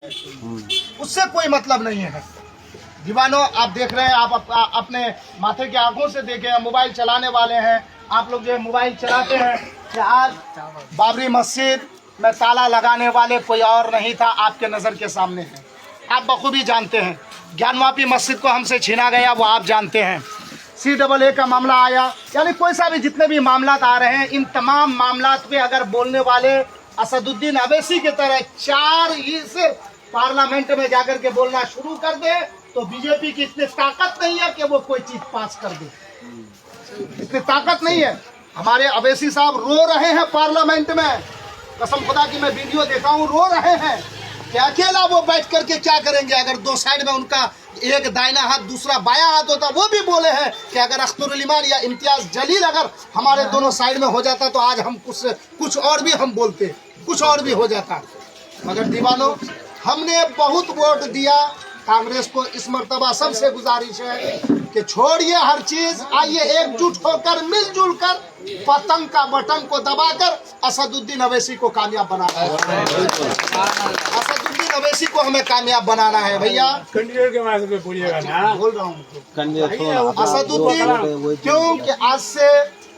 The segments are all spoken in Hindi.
उससे कोई मतलब नहीं है। दीवानों, आप देख रहे हैं, आप अपने माथे की आंखों से देखें, मोबाइल चलाने वाले हैं आप लोग, जो मोबाइल चलाते हैं कि आज बाबरी मस्जिद में ताला लगाने वाले कोई और नहीं था, आपके नज़र के सामने है। आप बखूबी जानते हैं ज्ञानवापी मस्जिद को हमसे छीना गया, वो आप जानते हैं। CAA का मामला आया, यानी कोई सा भी जितने भी मामलात आ रहे हैं, इन तमाम मामलात पे अगर बोलने वाले असदुद्दीन अवैसी की तरह 4 ही से पार्लियामेंट में जाकर के बोलना शुरू कर दे तो बीजेपी की इतनी ताकत नहीं है कि वो कोई चीज पास कर दे। इतनी ताकत नहीं है। हमारे अवैसी साहब रो रहे हैं पार्लियामेंट में, कसम खुदा की मैं वीडियो देखा हूँ, रो रहे हैं कि अकेला वो बैठ करके क्या करेंगे। अगर दो साइड में उनका एक दाहिना हाथ दूसरा बायां हाथ होता, वो भी बोले हैं कि अगर अख्तरुल इमान या इम्तियाज जलील अगर हमारे दोनों साइड में हो जाता तो आज हम कुछ और भी हम बोलते, कुछ और भी हो जाता। मगर दीवानों, हमने बहुत वोट दिया कांग्रेस को। इस मर्तबा सबसे गुजारिश है कि छोड़िए हर चीज, आइए एकजुट होकर मिलजुल कर पतंग का बटन को दबाकर असदुद्दीन अवैसी को कामयाब बनाना है। असदुद्दीन अवैसी को हमें कामयाब बनाना है भैया। कैंडिडेट के माध्यम से बोलिएगा ना, बोल रहा हूँ असदुद्दीन, क्योंकि आज से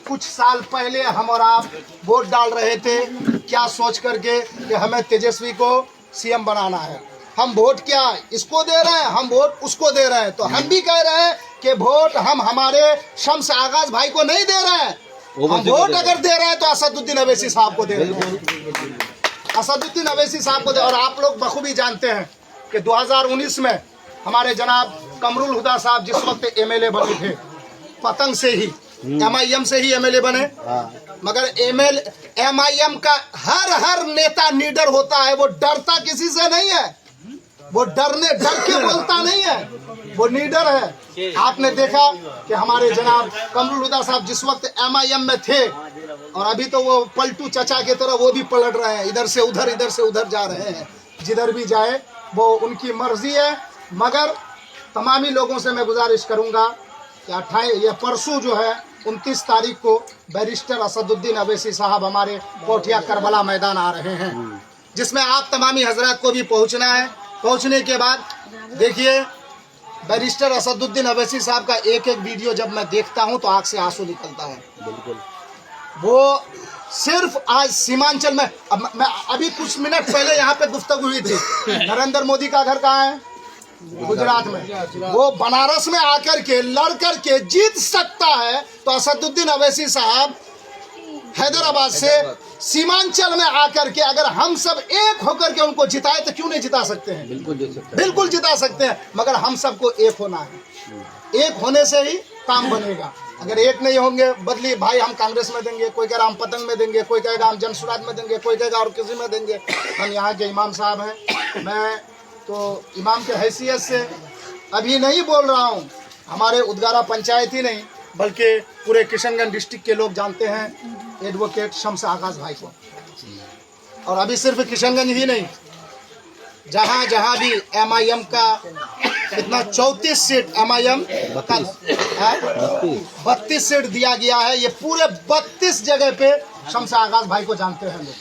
कुछ साल पहले हम और आप वोट डाल रहे थे क्या सोच करके कि हमें तेजस्वी को CM बनाना है। हम वोट क्या इसको दे रहे हैं, हम वोट उसको दे रहे हैं। तो हम भी कह रहे हैं कि वोट हम हमारे शम्स आगाज भाई को नहीं दे रहे हैं, हम वोट अगर दे रहे हैं तो असदुद्दीन अवैसी साहब को दे रहे हैं, असदुद्दीन अवैसी साहब को दे। और आप लोग बखूबी जानते हैं कि 2019 में हमारे जनाब कमरुल हुदा साहब जिस वक्त MLA बने थे, पतंग से ही MIM से ही MLA बने। मगर MIM का हर नेता लीडर होता है, वो डरता किसी से नहीं है, वो डर के बोलता नहीं है, वो लीडर है। आपने देखा कि हमारे जनाब कमरुल हुदा साहब जिस वक्त MIM में थे, और अभी तो वो पलटू चचा की तरह वो भी पलट रहे हैं, इधर से उधर जा रहे हैं। जिधर भी जाए वो उनकी मर्जी है। मगर तमामी लोगों से मैं गुजारिश करूंगा कि 28 या परसों जो है 29 तारीख को बैरिस्टर असदुद्दीन अवैसी साहब हमारे कोठिया करबला मैदान आ रहे हैं, जिसमें आप तमामी हजरात को भी पहुंचना है। पहुंचने के बाद देखिए, बैरिस्टर असदुद्दीन अवैसी साहब का एक वीडियो जब मैं देखता हूं तो आंख से आंसू निकलता है। बिल्कुल, वो सिर्फ आज सीमांचल में, मैं अभी कुछ मिनट पहले यहाँ पे गुफ्तगू हुई थी, नरेंद्र मोदी का घर कहाँ है? गुजरात में। वो बनारस में आकर के लड़ कर के जीत सकता है, तो असदुद्दीन अवैसी साहब हैदराबाद से सीमांचल में आकर के अगर हम सब एक होकर के उनको जिताए तो क्यों नहीं जिता सकते हैं? बिल्कुल जिता सकते हैं। मगर हम सबको एक होना है, एक होने से ही काम बनेगा। अगर एक नहीं होंगे, बदली भाई हम कांग्रेस में देंगे, कोई कह रहा हम पतंग में देंगे, कोई कहेगा हम जनसुराज में देंगे, कोई कहेगा और किसी में देंगे। हम यहाँ के इमाम साहब हैं, मैं तो इमाम के हैसियत से अभी नहीं बोल रहा हूँ, हमारे उदगारा पंचायत ही नहीं बल्कि पूरे किशनगंज डिस्ट्रिक्ट के लोग जानते हैं एडवोकेट शम्स आगाज भाई को। और अभी सिर्फ किशनगंज ही नहीं, जहाँ जहाँ भी MIM का कितना 34 सीट MIM 32 सीट दिया गया है, ये पूरे 32 जगह पे शम्स आगाज भाई को जानते हैं लोग।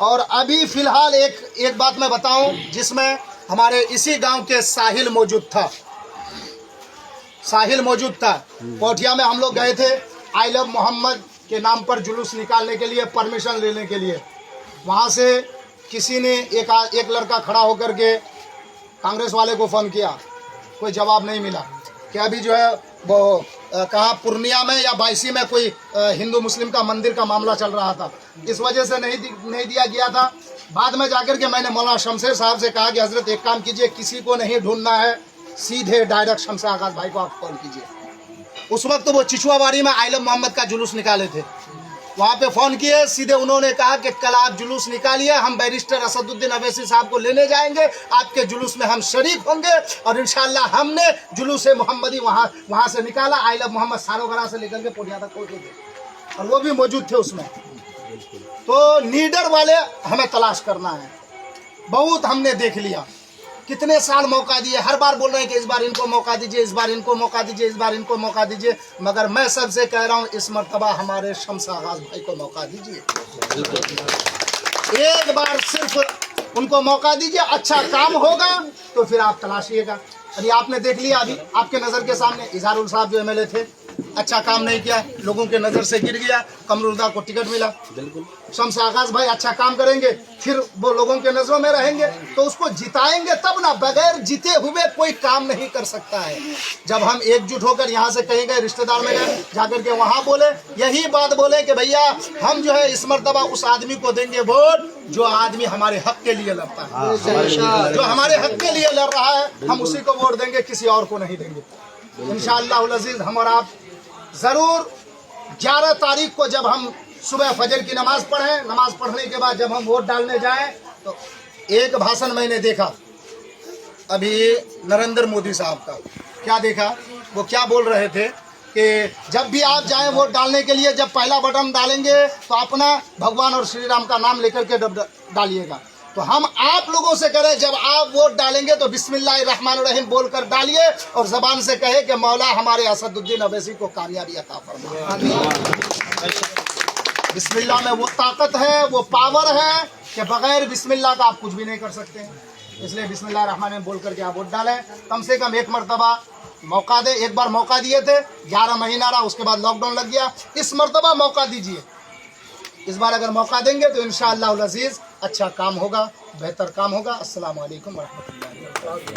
और अभी फिलहाल एक बात मैं बताऊं, जिसमें हमारे इसी गांव के साहिल मौजूद था, कोठिया में हम लोग गए थे आई लव मोहम्मद के नाम पर जुलूस निकालने के लिए, परमिशन लेने के लिए। वहाँ से किसी ने एक लड़का खड़ा होकर के कांग्रेस वाले को फ़ोन किया, कोई जवाब नहीं मिला कि अभी जो है वो कहाँ पूर्णिया में या बायसी में कोई हिंदू मुस्लिम का मंदिर का मामला चल रहा था, इस वजह से नहीं दिया गया था। बाद में जाकर के मैंने मौलाना शमशेर साहब से कहा कि हजरत एक काम कीजिए, किसी को नहीं ढूंढना है, सीधे डायरेक्ट शम्स आगाज भाई को आप कॉल कीजिए। उस वक्त वो चिचुआबाड़ी में आई लव मोहम्मद का जुलूस निकाले थे, वहाँ पे फ़ोन किए, सीधे उन्होंने कहा कि कल आप जुलूस निकालिए, हम बैरिस्टर असदुद्दीन अवैसी साहब को लेने जाएंगे, आपके जुलूस में हम शरीक होंगे। और इंशाल्लाह हमने जुलूस मोहम्मदी वहाँ से निकाला, आई लव मोहम्मद सारोगरा से लेकर के पोटिया तक पहुँचे थे, और वो भी मौजूद थे उसमें। तो लीडर वाले हमें तलाश करना है। बहुत हमने देख लिया, कितने साल मौका दिए, हर बार बोल रहे हैं कि इस बार इनको मौका दीजिए, इस बार इनको मौका दीजिए, इस बार इनको मौका दीजिए। मगर मैं सबसे कह रहा हूं, इस मर्तबा हमारे शम्स आगाज भाई को मौका दीजिए। एक बार सिर्फ उनको मौका दीजिए, अच्छा काम होगा तो फिर आप तलाशिएगा। अभी आपने देख लिया, अभी आपके नज़र के सामने इजहारुल साहब जो एमएलए थे, अच्छा काम नहीं किया, लोगों के नज़र से गिर गया, कमरुद्दा को टिकट मिला। बिल्कुल शम्स आगाज भाई अच्छा काम करेंगे, फिर वो लोगों के नज़रों में रहेंगे तो उसको जिताएंगे तब ना, बगैर जीते हुए कोई काम नहीं कर सकता है। जब हम एकजुट होकर यहाँ से कहीं गए, रिश्तेदार में गए, जाकर के वहाँ बोले, यही बात बोले कि भैया हम जो है इस मर्तबा उस आदमी को देंगे वोट जो आदमी हमारे हक के लिए लड़ता है, जो हमारे हक के लिए लड़ रहा है, हम उसी को वोट देंगे, किसी और को नहीं देंगे। इंशाअल्लाह अज़ीज़ हम और आप ज़रूर 11 तारीख को जब हम सुबह फजर की नमाज पढ़ें, नमाज पढ़ने के बाद जब हम वोट डालने जाएं तो एक भाषण मैंने देखा अभी नरेंद्र मोदी साहब का। क्या देखा? वो क्या बोल रहे थे कि जब भी आप जाएं वोट डालने के लिए, जब पहला बटन डालेंगे तो अपना भगवान और श्री राम का नाम लेकर के डालिएगा। तो हम आप लोगों से करें, जब आप वोट डालेंगे तो बिस्मिल्लाहिर्रहमानिर्रहीम बोलकर डालिए और ज़बान से कहे कि मौला हमारे असदुद्दीन अवैसी को कामयाबी अता फरमाए। बिस्मिल्लाह में वो ताकत है, वो पावर है कि बगैर बिस्मिल्लाह का आप कुछ भी नहीं कर सकते हैं। इसलिए बिस्मिल्लाहिर्रहमानिर्रहीम बोल करके आप वोट डालें। कम से कम एक मरतबा मौका दे, एक बार मौका दिए थे, 11 महीना रहा, उसके बाद लॉकडाउन लग गया, इस मरतबा मौका दीजिए। इस बार अगर मौका देंगे तो इंशाअल्लाह अज़ीज़ अच्छा काम होगा, बेहतर काम होगा। अस्सलाम वालेकुम व रहमतुल्लाहि व बरकातहू।